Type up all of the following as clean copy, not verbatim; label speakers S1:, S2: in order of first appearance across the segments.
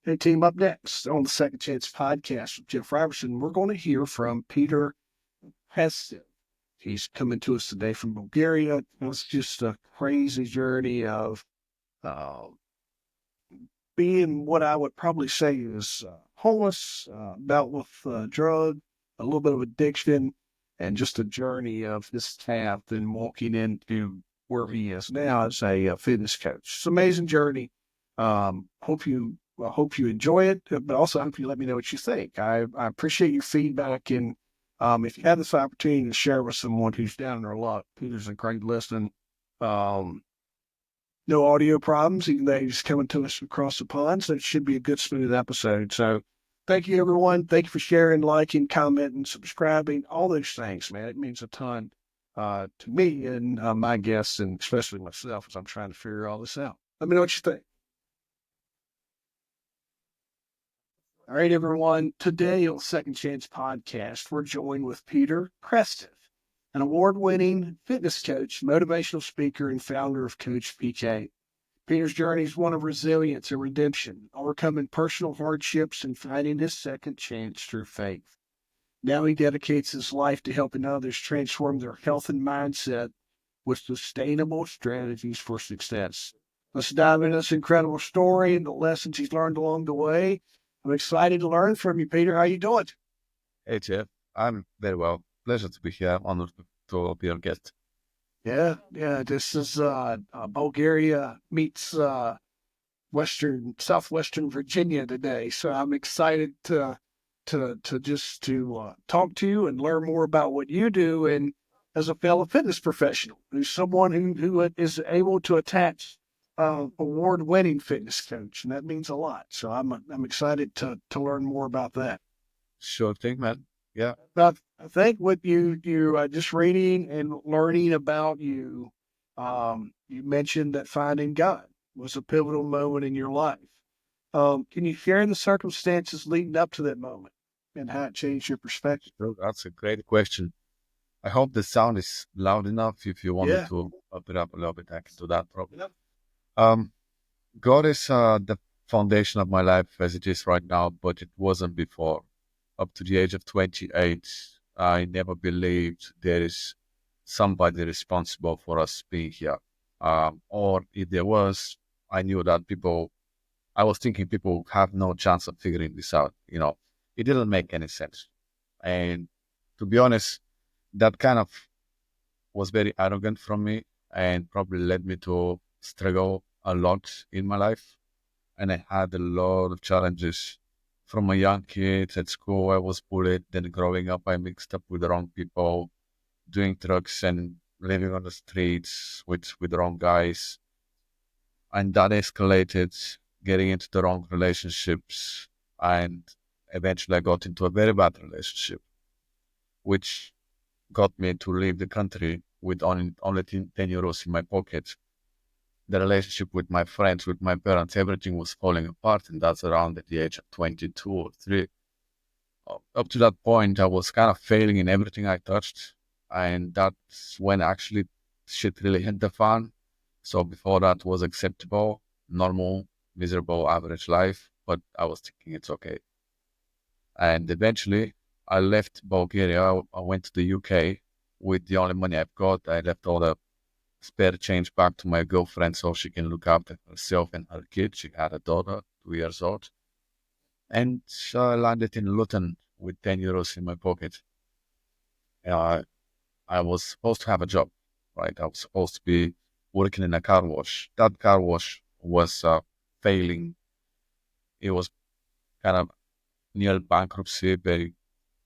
S1: Hey, team, up next on the Second Chance podcast with Jeff Robertson, we're going to hear from Petar Krastev. He's coming to us today from Bulgaria. It's just a crazy journey of uh, being what I would probably say is homeless, dealt with drug, a little bit of addiction, and just a journey of this path and walking into where he is now as a fitness coach. It's an amazing journey. Hope you enjoy it, but also hope you let me know what you think. I appreciate your feedback, and if you have this opportunity to share with someone who's down in their luck, who's a great listening. Um, no audio problems, even though he's coming to us across the pond. So it should be a good, smooth episode. So thank you, everyone. Thank you for sharing, liking, commenting, subscribing, all those things, man. It means a ton to me and my guests, and especially myself as I'm trying to figure all this out. Let me know what you think. All right, everyone. Today on Second Chance Podcast, we're joined with Petar Krastev, an award-winning fitness coach, motivational speaker, and founder of Coach PK. Petar's journey is one of resilience and redemption, overcoming personal hardships and finding his second chance through faith. Now he dedicates his life to helping others transform their health and mindset with sustainable strategies for success. Let's dive into this incredible story and the lessons he's learned along the way. I'm excited to learn from you, Petar. How you doing?
S2: Hey Jeff, I'm very well. Pleasure to be here. Honored to be your guest.
S1: Yeah. This is Bulgaria meets southwestern Virginia today. So I'm excited to talk to you and learn more about what you do. And as a fellow fitness professional, who's someone who is able to attach award-winning fitness coach, and that means a lot. So I'm excited to learn more about that.
S2: Sure thing, man. Yeah.
S1: But I think what you just reading and learning about you, you mentioned that finding God was a pivotal moment in your life. Can you share the circumstances leading up to that moment and how it changed your perspective?
S2: Sure, that's a great question. I hope the sound is loud enough. If you want me
S1: Yeah.
S2: to up it up a little bit, I can do that probably.
S1: Yep.
S2: Um, God is the foundation of my life as it is right now, but it wasn't before. Up to the age of 28, I never believed there is somebody responsible for us being here. Or if there was, I knew that I was thinking people have no chance of figuring this out. It didn't make any sense. And to be honest, that kind of was very arrogant from me and probably led me to struggle a lot in my life. And I had a lot of challenges from a young kid at school. I was bullied. Then growing up, I mixed up with the wrong people, doing drugs and living on the streets with the wrong guys. And that escalated, getting into the wrong relationships, and eventually I got into a very bad relationship, which got me to leave the country with only 10 euros in my pocket. The relationship with my friends, with my parents, everything was falling apart, and that's around at the age of 22 or 3. Up to that point, I was kind of failing in everything I touched, and that's when actually shit really hit the fan. So before that was acceptable, normal, miserable, average life, but I was thinking it's okay. And eventually I left Bulgaria. I went to the UK with the only money I've got. I left all the spare change back to my girlfriend so she can look after herself and her kid. She had a daughter, 2 years old. And I landed in Luton with 10 euros in my pocket. Uh, I was supposed to have a job, right? I was supposed to be working in a car wash. That car wash was failing. It was kind of near bankruptcy, very,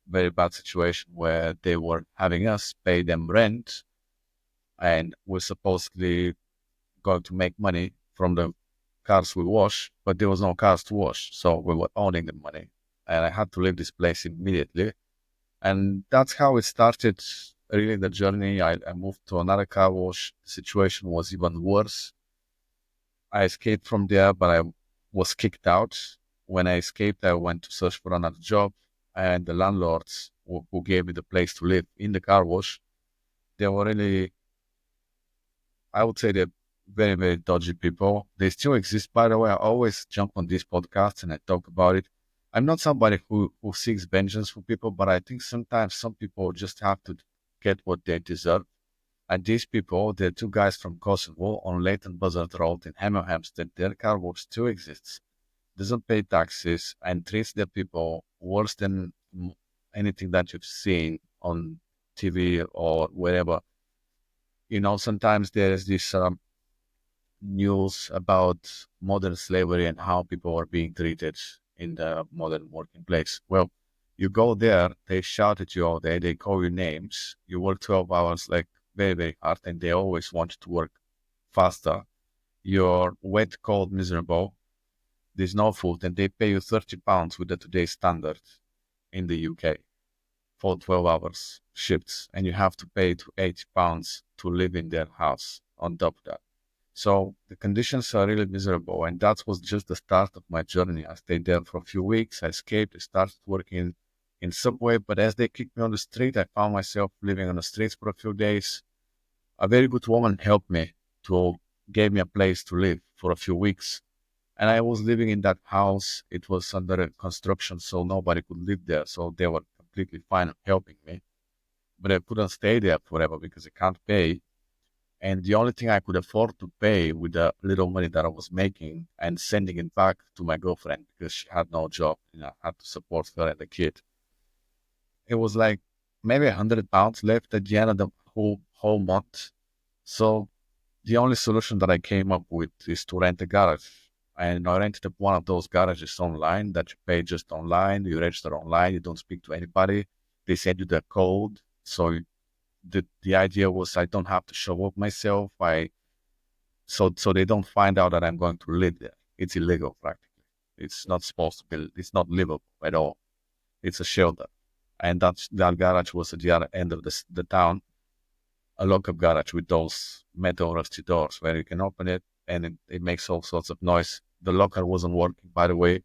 S2: very bad situation where they were having us pay them rent and we're supposedly going to make money from the cars we wash, but there was no cars to wash. So we were owning the money. And I had to leave this place immediately. And that's how it started, really, the journey. I moved to another car wash. The situation was even worse. I escaped from there, but I was kicked out. When I escaped, I went to search for another job. And the landlords who gave me the place to live in the car wash, they were really, I would say, they're very, very dodgy people. They still exist, by the way. I always jump on these podcasts and I talk about it. I'm not somebody who seeks vengeance for people, but I think sometimes some people just have to get what they deserve. And these people, they're two guys from Kosovo on Leighton Buzzard Road in Hampstead. Their car work still exists, doesn't pay taxes, and treats their people worse than anything that you've seen on TV or wherever. Sometimes there is this news about modern slavery and how people are being treated in the modern working place. Well, you go there, they shout at you all day, they call you names, you work 12 hours like very, very hard, and they always want you to work faster. You're wet, cold, miserable, there's no food, and they pay you £30 with the today's standard in the UK for 12 hours shifts, and you have to pay to £80 to live in their house on top of that. So the conditions are really miserable, and that was just the start of my journey. I stayed there for a few weeks. I escaped. I started working in Subway, but as they kicked me on the street, I found myself living on the streets for a few days. A very good woman helped me to gave me a place to live for a few weeks, and I was living in that house. It was under construction, so nobody could live there. So they were completely fine helping me, but I couldn't stay there forever because I can't pay. And the only thing I could afford to pay with the little money that I was making and sending it back to my girlfriend because she had no job, I had to support her and the kid. It was like maybe £100 left at the end of the whole month. So the only solution that I came up with is to rent a garage. And I rented one of those garages online that you pay just online. You register online. You don't speak to anybody. They send you the code. So the idea was I don't have to show up myself. So they don't find out that I'm going to live there. It's illegal practically. It's not supposed to be. It's not livable at all. It's a shelter, and that garage was at the other end of the town, a lock-up garage with those metal rusty doors where you can open it and it makes all sorts of noise. The locker wasn't working, by the way.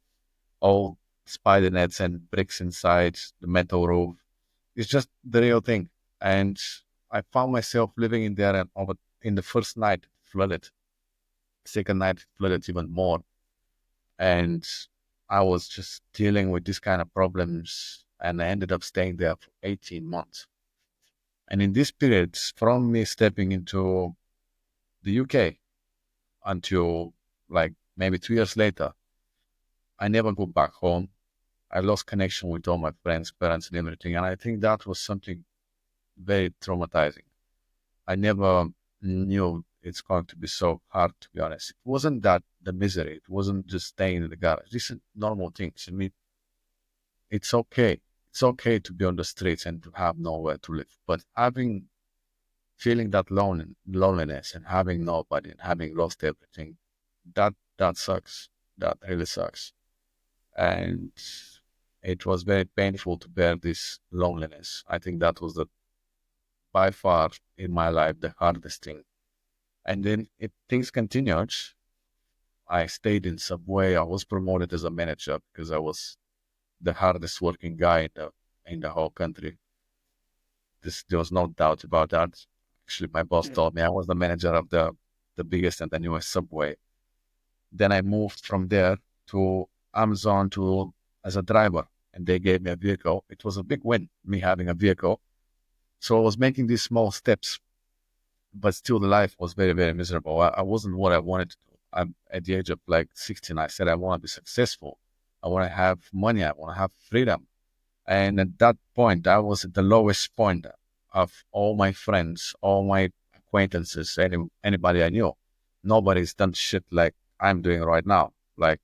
S2: All spider nets and bricks inside the metal roof. It's just the real thing. And I found myself living in there, and over in the first night it flooded. Second night it flooded even more. And I was just dealing with these kind of problems, and I ended up staying there for 18 months. And in this period, from me stepping into the UK until like maybe 2 years later, I never go back home. I lost connection with all my friends, parents, and everything. And I think that was something very traumatizing. I never knew it's going to be so hard, to be honest. It wasn't that the misery, it wasn't just staying in the garage. These are normal things. I mean, it's okay. It's okay to be on the streets and to have nowhere to live. But feeling that loneliness and having nobody and having lost everything, that sucks. That really sucks. And it was very painful to bear this loneliness. I think that was by far in my life the hardest thing. And then things continued. I stayed in Subway. I was promoted as a manager because I was the hardest working guy in the whole country. There was no doubt about that. Actually, my boss
S1: Yeah.
S2: told me I was the manager of the biggest and the newest Subway. Then I moved from there to Amazon as a driver, and they gave me a vehicle. It was a big win, me having a vehicle. So I was making these small steps, but still the life was very, very miserable. I wasn't what I wanted to do. At the age of like 16, I said I want to be successful. I want to have money. I want to have freedom. And at that point, I was at the lowest point of all my friends, all my acquaintances, anybody I knew. Nobody's done shit like I'm doing right now. Like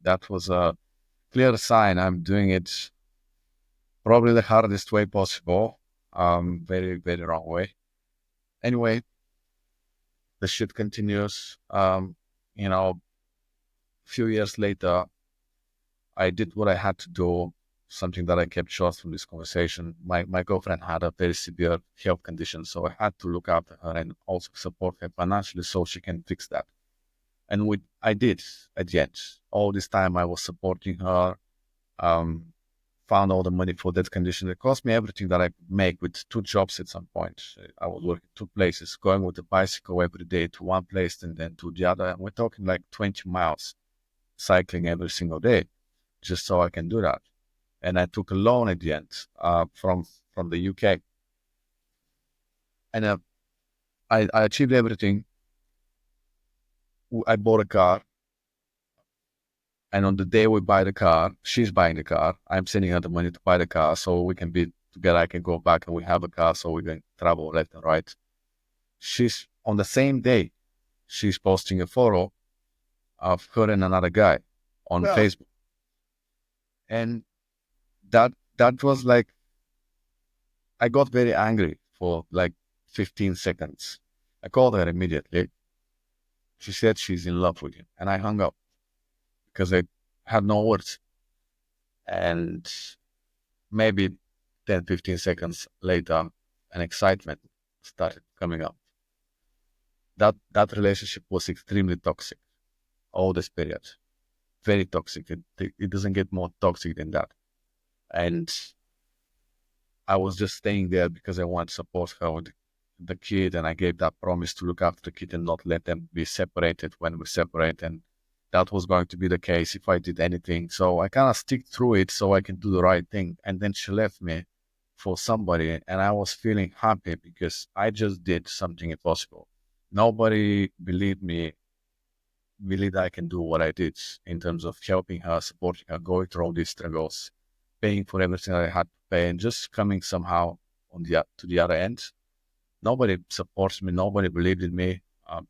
S2: that was a clear sign I'm doing it probably the hardest way possible. Very, very wrong way. Anyway, the shit continues. Few years later, I did what I had to do, something that I kept short from this conversation. My girlfriend had a very severe health condition, so I had to look after her and also support her financially so she can fix that. And I did at the end. All this time I was supporting her, um, found all the money for that condition. It cost me everything that I could make with 2 jobs at some point. I was working 2 places, going with the bicycle every day to one place and then to the other. And we're talking like 20 miles cycling every single day just so I can do that. And I took a loan at the end from the UK. And I achieved everything. I bought a car. And on the day we buy the car, she's buying the car. I'm sending her the money to buy the car so we can be together. I can go back and we have a car so we can travel left and right. She's on the same day, she's posting a photo of her and another guy on Facebook. And that was like, I got very angry for like 15 seconds. I called her immediately. She said she's in love with him. And I hung up because I had no words. And maybe 10, 15 seconds later, an excitement started coming up. That relationship was extremely toxic all this period. Very toxic. It doesn't get more toxic than that. And I was just staying there because I want to support her with the kid, and I gave that promise to look after the kid and not let them be separated when we separate. And that was going to be the case if I did anything. So I kind of stick through it so I can do the right thing. And then she left me for somebody, and I was feeling happy because I just did something impossible. Nobody believed me, believed I can do what I did in terms of helping her, supporting her, going through all these struggles, paying for everything I had to pay, and just coming somehow to the other end. Nobody supports me. Nobody believed in me.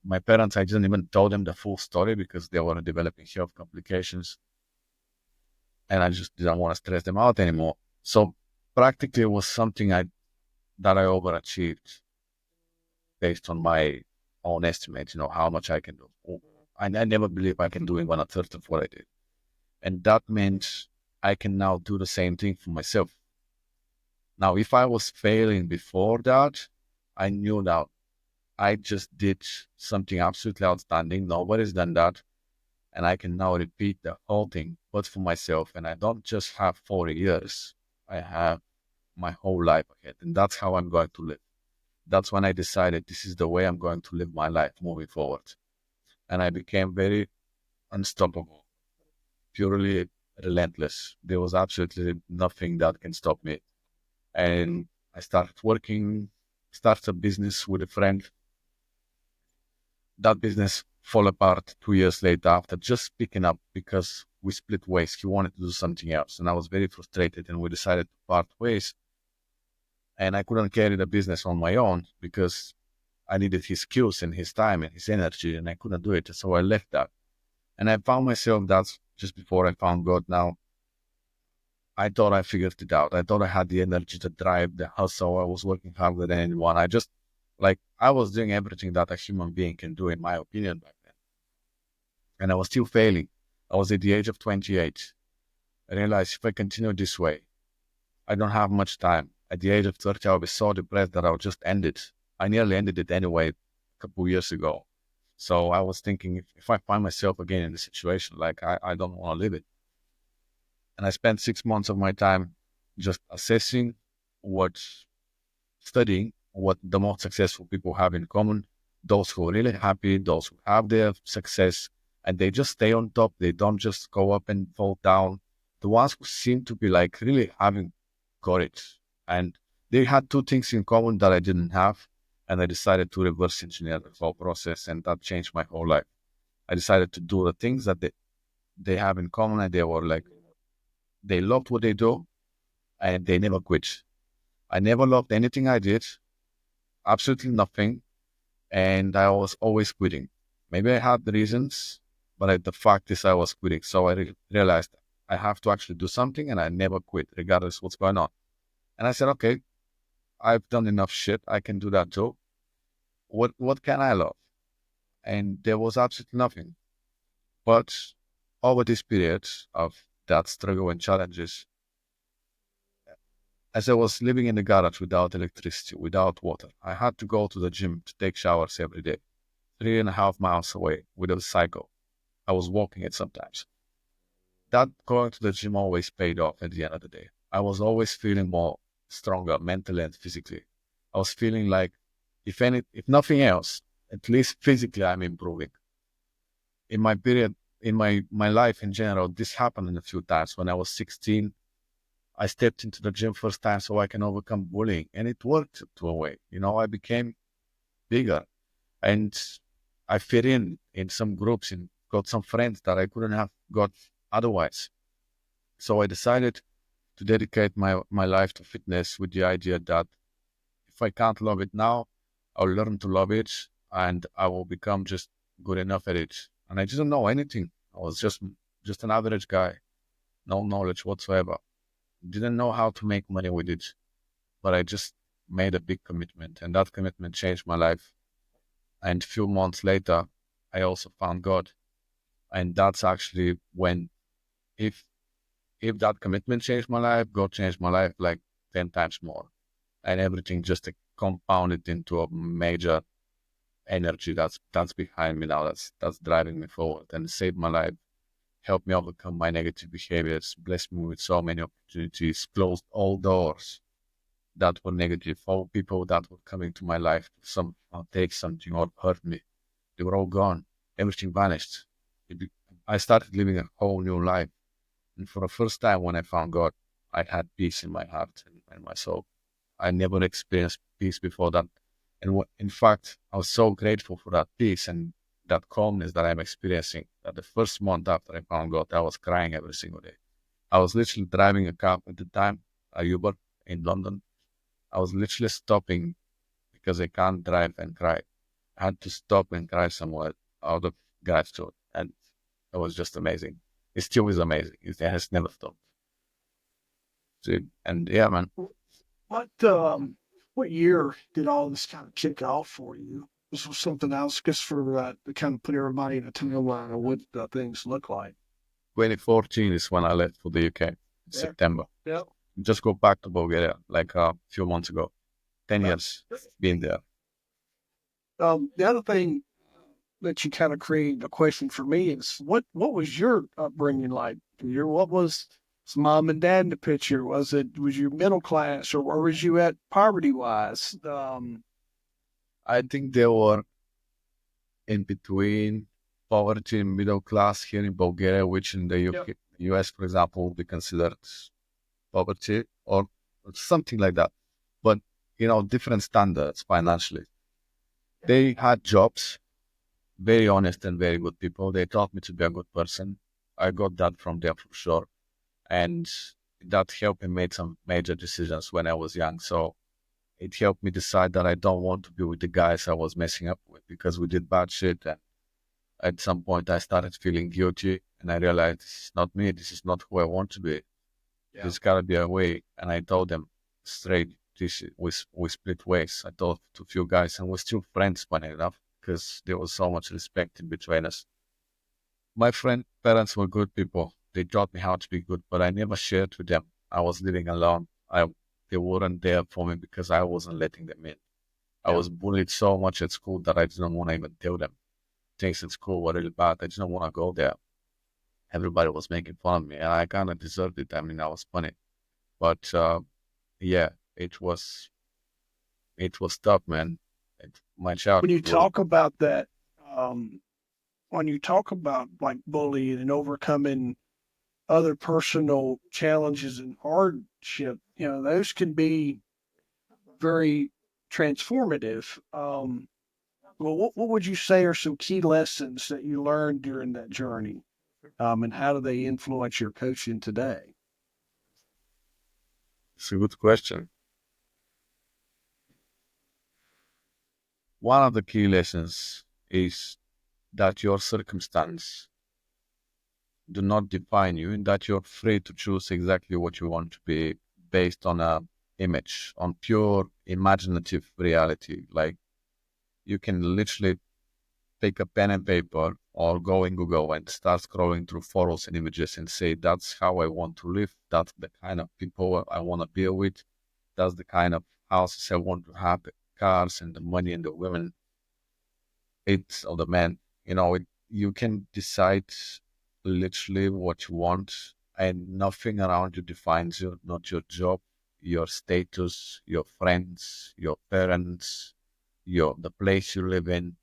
S2: My parents, I didn't even tell them the full story because they were developing health complications, and I just didn't want to stress them out anymore. So practically, it was something that I overachieved based on my own estimate. How much I can do. I never believed I can do even a third of what I did, and that meant I can now do the same thing for myself. Now, if I was failing before that, I knew that I just did something absolutely outstanding. Nobody's done that. And I can now repeat the whole thing, but for myself. And I don't just have 40 years. I have my whole life ahead. And that's how I'm going to live. That's when I decided this is the way I'm going to live my life moving forward. And I became very unstoppable, purely relentless. There was absolutely nothing that can stop me. And I started started a business with a friend. That business fell apart 2 years later after just picking up because we split ways. He wanted to do something else, and I was very frustrated, and we decided to part ways. And I couldn't carry the business on my own because I needed his skills and his time and his energy, and I couldn't do it. So I left that. And I found myself, that's just before I found God now. I thought I figured it out. I thought I had the energy, the drive, the hustle. I was working harder than anyone. I was doing everything that a human being can do, in my opinion, back then. And I was still failing. I was at the age of 28. I realized if I continue this way, I don't have much time. At the age of 30, I'll be so depressed that I'll just end it. I nearly ended it anyway a couple of years ago. So I was thinking, if I find myself again in this situation, I don't want to live it. And I spent 6 months of my time just assessing studying what the most successful people have in common, those who are really happy, those who have their success, and they just stay on top. They don't just go up and fall down. The ones who seem to be really having got it. And they had two things in common that I didn't have. And I decided to reverse engineer the whole process, and that changed my whole life. I decided to do the things that they have in common, and they loved what they do, and they never quit. I never loved anything I did, absolutely nothing, and I was always quitting. Maybe I had the reasons, but the fact is I was quitting. So I realized I have to actually do something, and I never quit, regardless what's going on. And I said, okay, I've done enough shit. I can do that too. What can I love? And there was absolutely nothing. But over this period of that struggle and challenges, as I was living in the garage without electricity, without water, I had to go to the gym to take showers every day, 3.5 miles away with a cycle. I was walking it sometimes. That going to the gym always paid off at the end of the day. I was always feeling more stronger mentally and physically. I was feeling like, if nothing else, at least physically, I'm improving. In my period, in my life in general, this happened a few times. When I was 16, I stepped into the gym first time so I can overcome bullying, and it worked to a way. I became bigger, and I fit in some groups and got some friends that I couldn't have got otherwise. So I decided to dedicate my life to fitness with the idea that if I can't love it now, I'll learn to love it and I will become just good enough at it. And I didn't know anything. I was just an average guy, no knowledge whatsoever. Didn't know how to make money with it, but I just made a big commitment, and that commitment changed my life. And a few months later, I also found God, and that's actually when, if if that commitment changed my life, God changed my life like 10 times more, and everything just compounded into a major energy that's behind me now. That's driving me forward and saved my life, helped me overcome my negative behaviors, blessed me with so many opportunities, closed all doors that were negative. All people that were coming to my life to take something or hurt me, they were all gone. Everything vanished. I started living a whole new life. And for the first time when I found God, I had peace in my heart and my soul. I never experienced peace before that. And in fact, I was so grateful for that peace and that calmness that I'm experiencing, that the first month after I found God, I was crying every single day. I was literally driving a cab at the time, a Uber in London. I was literally stopping because I can't drive and cry. I had to stop and cry somewhere out of gratitude. And it was just amazing. It still is amazing. It has never stopped. So, and yeah, man.
S1: What year did all this kind of kick off for you? This was something else, just for to kind of put everybody in a timeline of what things look like.
S2: 2014 is when I left for the UK in September.
S1: Yeah.
S2: Just go back to Bulgaria like a few months ago. 10
S1: Yeah.
S2: years being there.
S1: The other thing that you kind of created a question for me is what was your upbringing like? What was mom and dad in the picture? Was you middle class, or where was you at poverty wise?
S2: I think they were in between poverty and middle class here in Bulgaria, which in the UK, US, for example, would be considered poverty or something like that. But, different standards financially. They had jobs, very honest and very good people. They taught me to be a good person. I got that from them for sure. And that helped me make some major decisions when I was young. So it helped me decide that I don't want to be with the guys I was messing up with because we did bad shit. And at some point I started feeling guilty and I realized this is not me. This is not who I want to be.
S1: Yeah.
S2: There's gotta be a way. And I told them straight, we split ways. I told to a few guys and we're still friends, funny enough, because there was so much respect in between us. My parents were good people. They taught me how to be good, but I never shared with them. I was living alone. They weren't there for me because I wasn't letting them in. I was bullied so much at school that I didn't want to even tell them. Things at school were really bad. I didn't want to go there. Everybody was making fun of me, and I kind of deserved it. I mean, I was funny, but yeah, it was tough, man. My
S1: When you
S2: childhood was
S1: talk about that, um, when you talk about like bullying and overcoming other personal challenges and hardship, those can be very transformative. Well, what would you say are some key lessons that you learned during that journey? And how do they influence your coaching today?
S2: it's a good question. One of the key lessons is that your circumstance do not define you and that you're free to choose exactly what you want to be based on a image, on pure imaginative reality. Like you can literally pick a pen and paper or go in Google and start scrolling through photos and images and say, that's how I want to live. That's the kind of people I want to be with. That's the kind of houses I want to have, the cars and the money and the women. It's or the men. You can decide literally what you want, and nothing around you defines you, not your job, your status, your friends, your parents, the place you live in.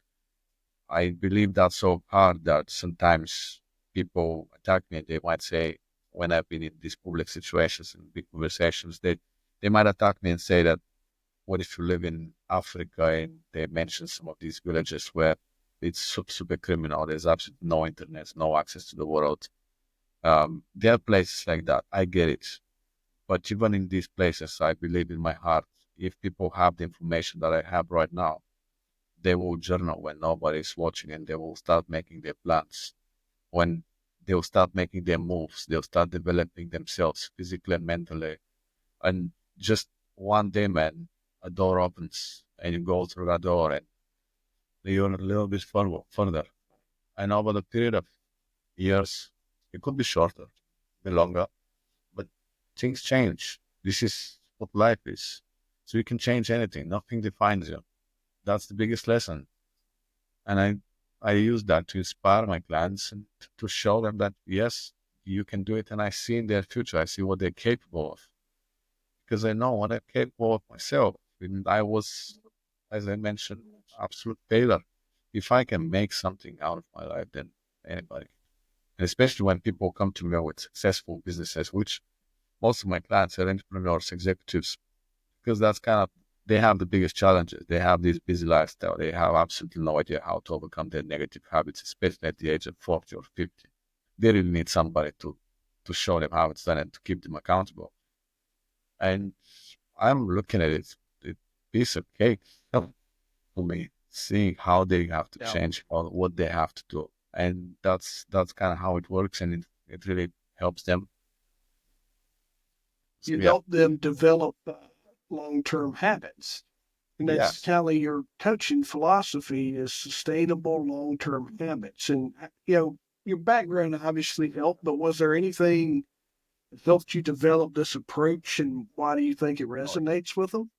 S2: I believe that's so hard that sometimes people attack me. They might say, when I've been in these public situations and big conversations, they might attack me and say that, what if you live in Africa? And they mention some of these villages where it's super criminal. There's absolutely no internet, no access to the world. There are places like that. I get it. But even in these places, I believe in my heart, if people have the information that I have right now, they will journal when nobody's watching, and they will start making their plans. When they'll start making their moves, they'll start developing themselves physically and mentally. And just one day, man, a door opens and you go through that door and you're a little bit further. And over the period of years, it could be shorter, be longer, but things change. This is what life is. So you can change anything. Nothing defines you. That's the biggest lesson. And I use that to inspire my clients and to show them that, yes, you can do it. And I see in their future, I see what they're capable of, because I know what I'm capable of myself. And I was, as I mentioned, absolute failure. If I can make something out of my life, then anybody. And especially when people come to me with successful businesses, which most of my clients are entrepreneurs, executives, because that's kind of, they have the biggest challenges. They have this busy lifestyle. They have absolutely no idea how to overcome their negative habits, especially at the age of 40 or 50. They really need somebody to show them how it's done and to keep them accountable. And I'm looking at it, a piece of cake for me, seeing how they have to
S1: Yeah.
S2: change or what they have to do. And that's kind of how it works, and it really helps them. So,
S1: You
S2: yeah.
S1: help them develop long-term habits. And that's
S2: Yes.
S1: kind of your coaching philosophy is sustainable long-term habits. And, your background obviously helped, but was there anything that helped you develop this approach and why do you think it
S2: Oh,
S1: resonates with them?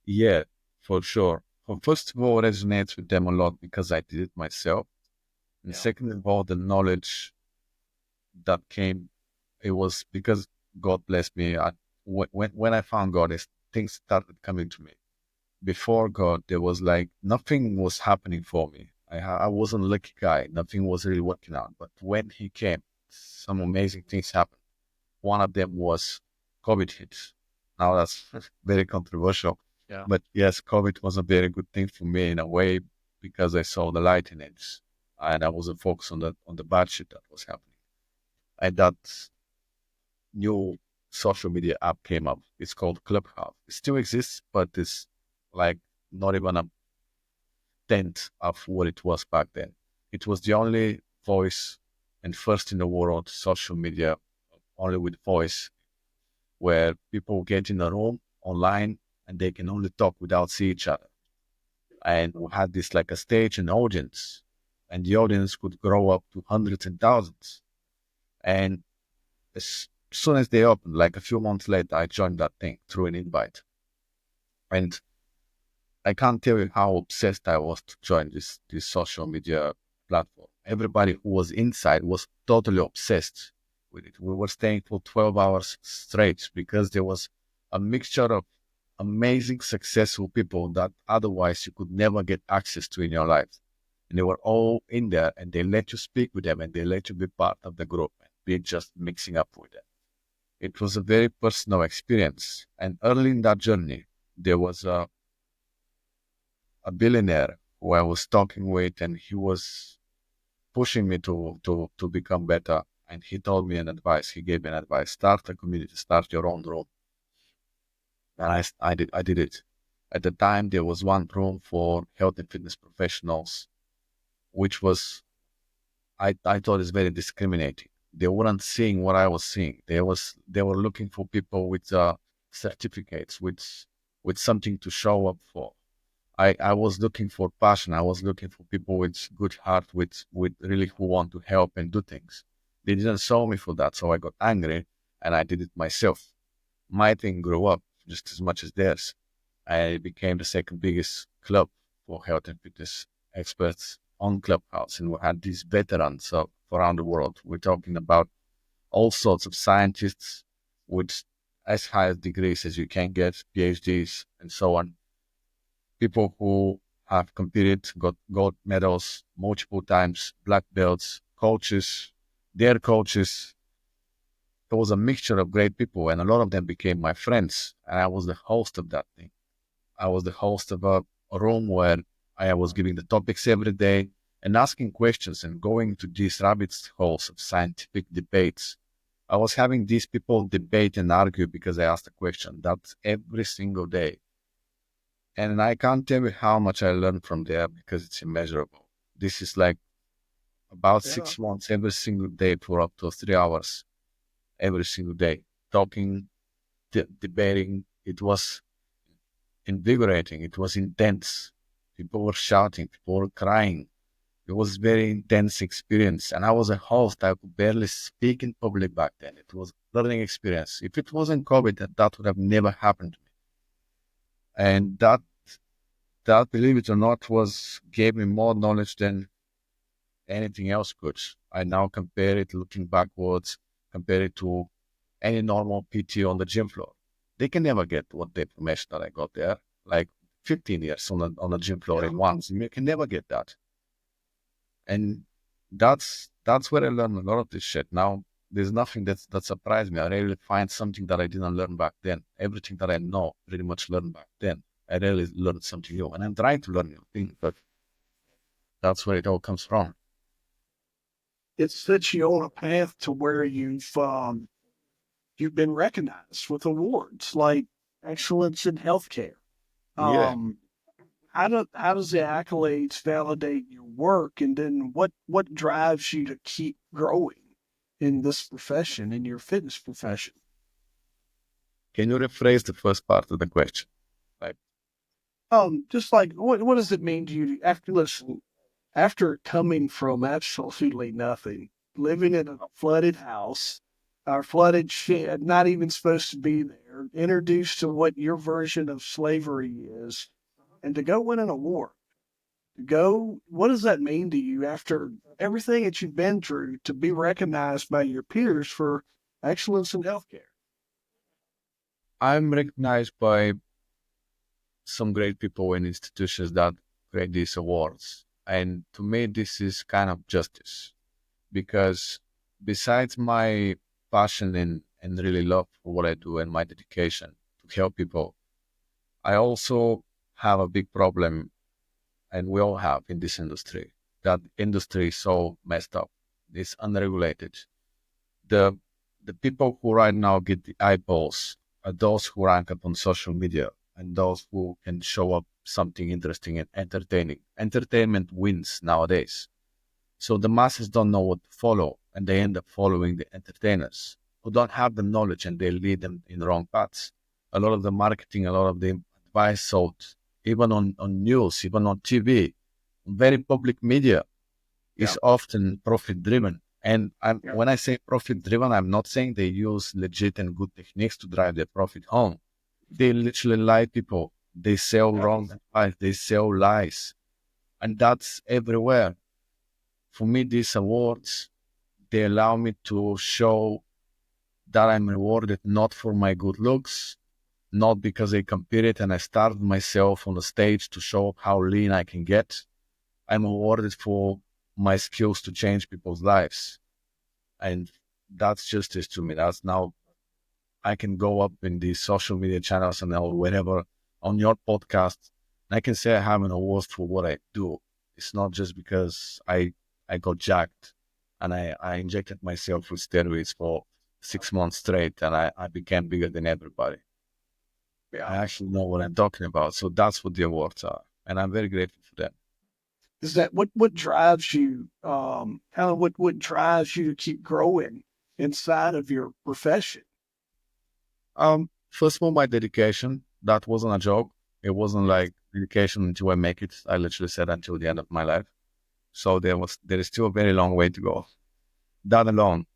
S2: yeah, for sure. Well, first of all, it resonates with them a lot because I did it myself. And
S1: Yeah.
S2: second of all, the knowledge that came, it was because God blessed me. When I found God, things started coming to me. Before God, there was like nothing was happening for me. I wasn't a lucky guy. Nothing was really working out. But when He came, some amazing things happened. One of them was COVID hit. Now that's very controversial.
S1: Yeah.
S2: But yes, COVID was a very good thing for me in a way because I saw the light in it. And I wasn't focused on the bad shit that was happening. And that new social media app came up. It's called Clubhouse. It still exists, but it's like not even a tenth of what it was back then. It was the only voice and first in the world social media, only with voice, where people get in a room online and they can only talk without see each other. And we had this like a stage and audience, and the audience could grow up to hundreds and thousands. And as soon as they opened, like a few months later, I joined that thing through an invite. And I can't tell you how obsessed I was to join this social media platform. Everybody who was inside was totally obsessed with it. We were staying for 12 hours straight because there was a mixture of amazing, successful people that otherwise you could never get access to in your life. And they were all in there, and they let you speak with them, and they let you be part of the group and be just mixing up with them. It was a very personal experience. And early in that journey, there was a billionaire who I was talking with, and he was pushing me to become better. And he told me an advice. He gave me an advice: start a community, start your own room. And I did it. At the time, there was one room for health and fitness professionals, which was I thought is very discriminating. They weren't seeing what I was seeing. They were looking for people with certificates, with something to show up for. I was looking for passion. I was looking for people with good heart, with really who want to help and do things. They didn't show me for that, so I got angry and I did it myself. My thing grew up just as much as theirs. I became the second biggest club for health and fitness experts on Clubhouse, and we had these veterans around the world. We're talking about all sorts of scientists with as high degrees as you can get, PhDs and so on. People who have competed, got gold medals multiple times, black belts, coaches, their coaches. It was a mixture of great people, and a lot of them became my friends. And I was the host of that thing. I was the host of a room where I was giving the topics every day and asking questions and going to these rabbit holes of scientific debates. I was having these people debate and argue because I asked a question. That's every single day. And I can't tell you how much I learned from there because it's immeasurable. This is like about
S1: Yeah.
S2: 6 months every single day for up to 3 hours every single day, talking, debating. It was invigorating. It was intense. People were shouting. People were crying. It was very intense experience. And I was a host. I could barely speak in public back then. It was a learning experience. If it wasn't COVID, that would have never happened to me. And that, believe it or not, gave me more knowledge than anything else could. I now compare it, looking backwards, compare it to any normal PT on the gym floor. They can never get what the information that I got there, like 15 years on the gym floor
S1: Yeah.
S2: in once. You can never get that. And that's where I learned a lot of this shit. Now there's nothing that surprised me. I really find something that I didn't learn back then. Everything that I know pretty much learned back then. I really learned something new. And I'm trying to learn new things, but that's where it all comes from.
S1: It sets you on a path to where you've been recognized with awards like excellence in healthcare.
S2: Yeah.
S1: Um, how does the accolades validate your work, and then what drives you to keep growing in this profession, in your fitness profession?
S2: Can you rephrase the first part of the question? Like,
S1: Just like what does it mean to you after listen after coming from absolutely nothing, living in a flooded house, or flooded shed, not even supposed to be there, introduced to what your version of slavery is, and to go win an award? What does that mean to you after everything that you've been through to be recognized by your peers for excellence in healthcare?
S2: I'm recognized by some great people and institutions that create these awards. And to me, this is kind of justice because besides my passion and really love for what I do and my dedication to help people, I also have a big problem, and we all have in this industry. That industry is so messed up. It's unregulated. The the people who right now get the eyeballs are those who rank up on social media and those who can show up something interesting and entertaining. Entertainment wins nowadays. So the masses don't know what to follow, and they end up following the entertainers who don't have the knowledge, and they lead them in the wrong paths. A lot of the marketing, a lot of the advice sold, even on news, even on TV, very public media,
S1: Yeah,
S2: is often profit driven. And
S1: yeah,
S2: when I say profit driven, I'm not saying they use legit and good techniques to drive their profit home. They literally lie people. They sell
S1: yeah,
S2: wrong advice. They sell lies. And that's everywhere. For me, these awards, they allow me to show that I'm rewarded not for my good looks, not because I competed and I starved myself on the stage to show how lean I can get. I'm awarded for my skills to change people's lives. And that's justice to me. That's now I can go up in these social media channels and or wherever on your podcast, and I can say I have an award for what I do. It's not just because I got jacked and I injected myself with steroids for 6 months straight and I became bigger than everybody.
S1: yeah.
S2: I actually know what I'm talking about. So that's what the awards are. And I'm very grateful for that.
S1: Is that what drives you? Kind of what drives you to keep growing inside of your profession?
S2: First of all, my dedication. That wasn't a joke. It wasn't
S1: Yes.
S2: like dedication until I make it. I literally said until the end of my life. So there is still a very long way to go. That alone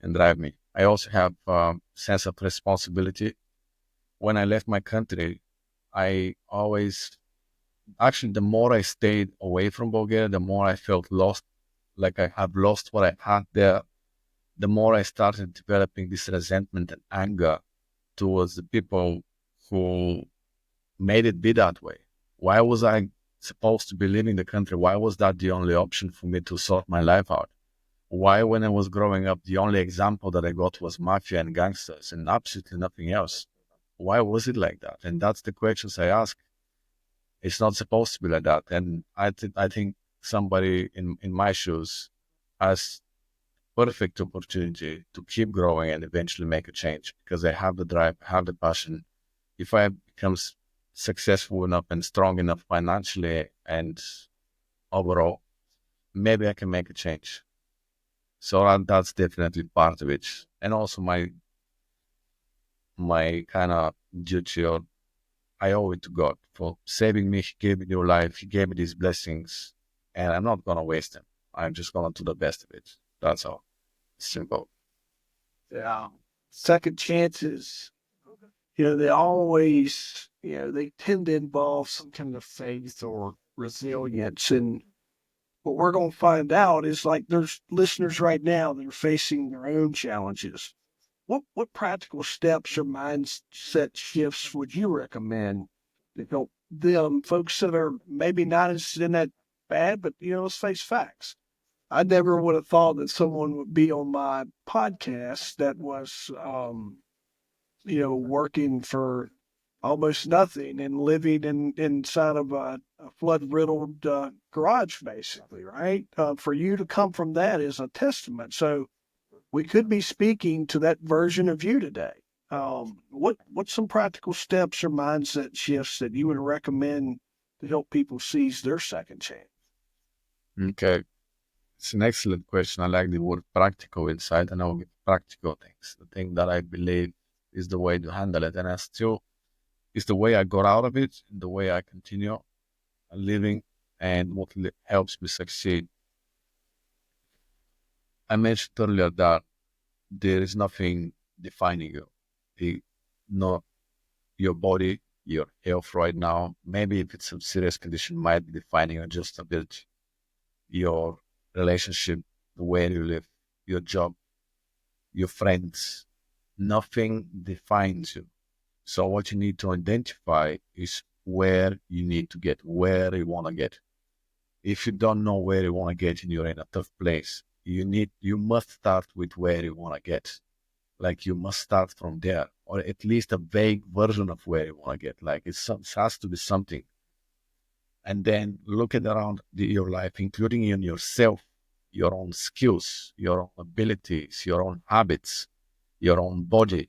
S2: can drive me. I also have a sense of responsibility. When I left my country, I always actually the more I stayed away from Bulgaria, the more I felt lost, like I have lost what I had there the more I started developing this resentment and anger towards the people who made it be that way. Why was I supposed to be leaving the country? Why was that the only option for me to sort my life out? Why, when I was growing up, the only example that I got was mafia and gangsters and absolutely nothing else? Why was it like that? And that's the questions I ask. It's not supposed to be like that. And I think somebody in my shoes has perfect opportunity to keep growing and eventually make a change, because I have the drive, have the passion. If I become successful enough and strong enough financially and overall, maybe I can make a change. So that's definitely part of it. And also my kind of duty, or I owe it to God for saving me. He gave me new life. He gave me these blessings, and I'm not gonna waste them. I'm just gonna do the best of it. That's all. Simple.
S1: Yeah. Second chances, they always, they tend to involve some kind of faith or resilience. And what we're going to find out is, like, there's listeners right now that are facing their own challenges. What practical steps or mindset shifts would you recommend to help them, folks that are maybe not as in that bad, but let's face facts. I never would have thought that someone would be on my podcast that was, working for almost nothing and living inside of a flood riddled garage, basically, right? For you to come from that is a testament. So we could be speaking to that version of you today. What's some practical steps or mindset shifts that you would recommend to help people seize their second chance?
S2: Okay. It's an excellent question. I like the word practical inside, and I'll give practical things. The thing that I believe is the way to handle it. And I still, it's the way I got out of it, the way I continue living, and what helps me succeed. I mentioned earlier that there is nothing defining you. Not your body, your health right now. Maybe if it's a serious condition, might be defining you just a bit. Your relationship, the way you live, your job, your friends. Nothing defines you. So what you need to identify is where you need to get, where you want to get. If you don't know where you want to get and you're in a tough place, you must start with where you want to get. Like, you must start from there, or at least a vague version of where you want to get. Like, it has to be something. And then look at around your life, including in yourself, your own skills, your own abilities, your own habits, your own body,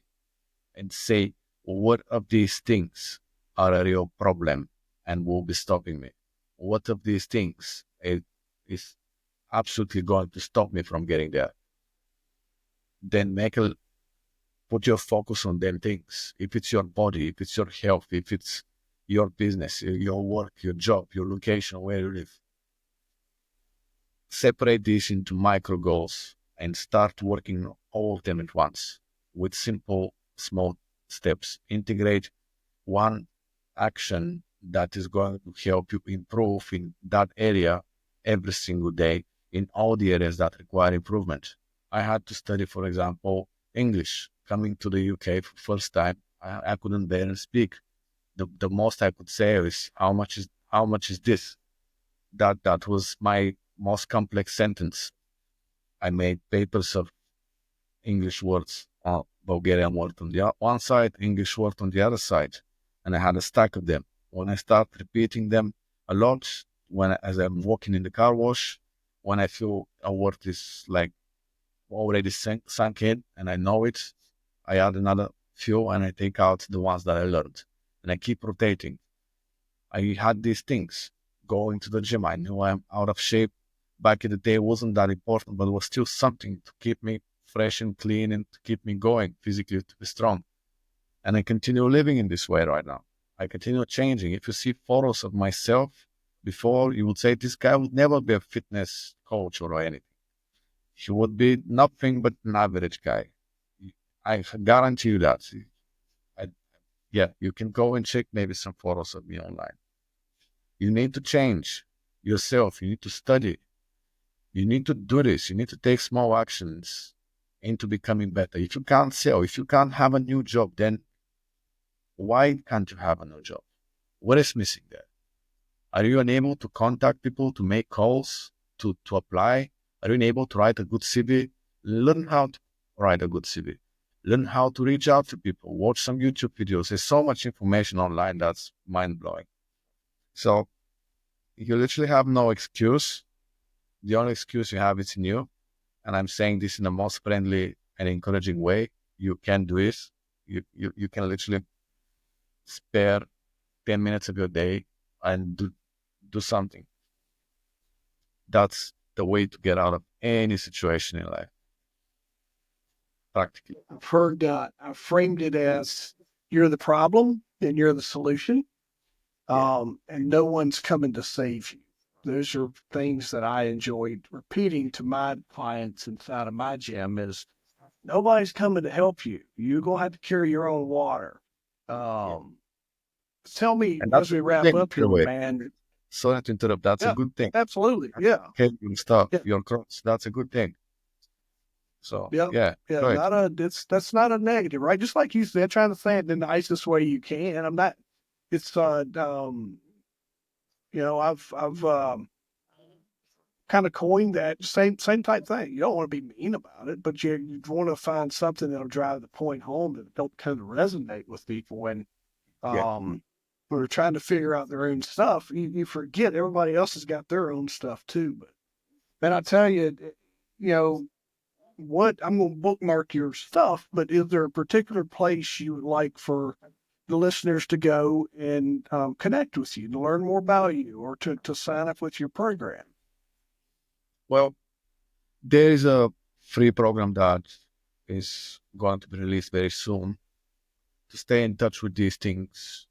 S2: and say, what of these things are a real problem and will be stopping me? What of these things is absolutely going to stop me from getting there? Then put your focus on them things. If it's your body, if it's your health, if it's your business, your work, your job, your location, where you live, separate these into micro goals and start working on all of them at once with simple, small steps. Integrate one action that is going to help you improve in that area every single day in all the areas that require improvement. I had to study, for example, English. Coming to the UK for first time, I couldn't barely speak. The most I could say is how much is this? That was my most complex sentence. I made papers of English words, Bulgarian word on the one side, English word on the other side, and I had a stack of them. When I start repeating them a lot, as I'm walking in the car wash, when I feel a word is like already sunk in and I know it, I add another few and I take out the ones that I learned, and I keep rotating. I had these things. Going to the gym, I knew I'm out of shape. Back in the day, it wasn't that important, but it was still something to keep me fresh and clean and to keep me going physically, to be strong. And I continue living in this way right now. I continue changing. If you see photos of myself before, you would say this guy would never be a fitness coach or anything. He would be nothing but an average guy. I guarantee you that. I, yeah, you can go and check maybe some photos of me online. You need to change yourself. You need to study. You need to do this. You need to take small actions. into becoming better. If you can't sell, if you can't have a new job, then why can't you have a new job? What is missing there? Are you unable to contact people, to make calls, to apply? Are you unable to write a good CV? Learn how to write a good CV. Learn how to reach out to people. Watch some YouTube videos. There's so much information online that's mind-blowing. So you literally have no excuse. The only excuse you have is in you. And I'm saying this in the most friendly and encouraging way. You can do it. You can literally spare 10 minutes of your day and do something. That's the way to get out of any situation in life, practically.
S1: I've heard, I framed it as you're the problem and you're the solution. And no one's coming to save you. Those are things that I enjoyed repeating to my clients inside of my gym is nobody's coming to help you. You're going to have to carry your own water. Tell me
S2: And that's
S1: as
S2: a
S1: we
S2: good
S1: wrap
S2: thing, by
S1: up
S2: the
S1: here,
S2: way.
S1: man.
S2: Sorry to interrupt. That's a
S1: Yeah,
S2: good thing.
S1: absolutely. Yeah.
S2: Carrying stuff,
S1: Yeah.
S2: your cross, that's a good thing. So,
S1: Yeah.
S2: yeah,
S1: Yeah.
S2: go ahead.
S1: That's not a negative, right? Just like you said, trying to say it in the nicest way you can. I'm not, it's, I've kind of coined that same type thing. You don't want to be mean about it, but you want to find something that'll drive the point home that don't kind of resonate with people. When
S2: Yeah.
S1: when they're trying to figure out their own stuff, you forget everybody else has got their own stuff too. But man, I tell you, you know what? I'm going to bookmark your stuff. But is there a particular place you would like for the listeners to go and connect with you, to learn more about you, or to sign up with your program?
S2: Well, there is a free program that is going to be released very soon. To stay in touch with these things,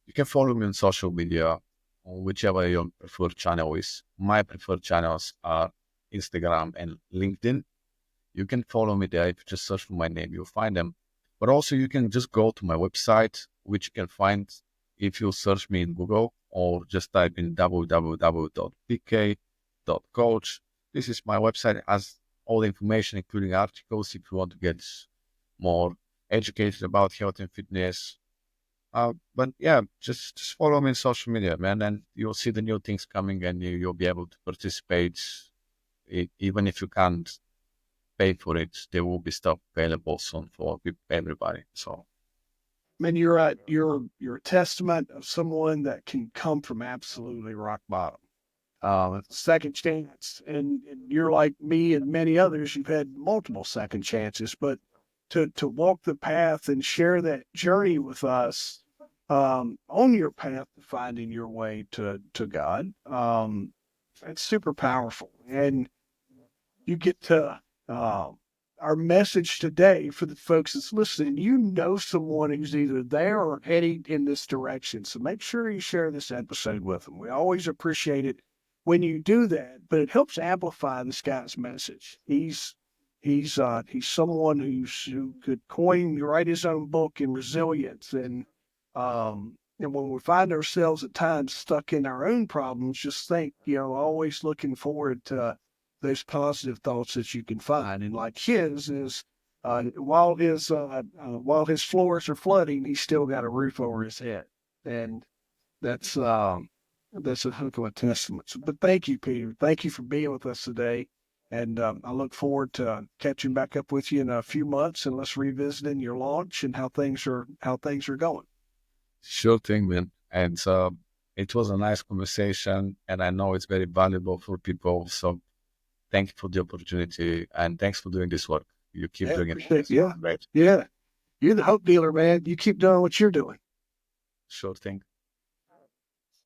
S2: you can follow me on social media, on whichever your preferred channel is. My preferred channels are Instagram and LinkedIn. You can follow me there. If you just search for my name, you'll find them. But also you can just go to my website, which you can find if you search me in Google or just type in www.pk.coach. This is my website. It has all the information, including articles, if you want to get more educated about health and fitness. But yeah, just follow me on social media, man, and you'll see the new things coming, and you'll be able to participate. Even if you can't pay for it, there will be stuff available soon for everybody. So,
S1: Man, you're a testament of someone that can come from absolutely rock bottom. Second chance, and you're like me and many others. You've had multiple second chances, but to walk the path and share that journey with us on your path to finding your way to God, it's super powerful, and you get to our message today for the folks that's listening. You know someone who's either there or heading in this direction. So make sure you share this episode with them. We always appreciate it when you do that, but it helps amplify this guy's message. He's someone who could write his own book in resilience, and when we find ourselves at times stuck in our own problems, just think, always looking forward to those positive thoughts that you can find. And like his is, while his floors are flooding, he's still got a roof over his head, and that's a hook of a testament. So, but thank you, Peter. Thank you for being with us today, and I look forward to catching back up with you in a few months and let's revisiting your launch and how things are going.
S2: sure thing, man. And it was a nice conversation, and I know it's very valuable for people. So, thank you for the opportunity, and thanks for doing this work. You keep
S1: Yeah,
S2: doing it.
S1: appreciate it. Yeah,
S2: Right.
S1: yeah. You're the hope dealer, man. You keep doing what you're doing.
S2: Sure thing.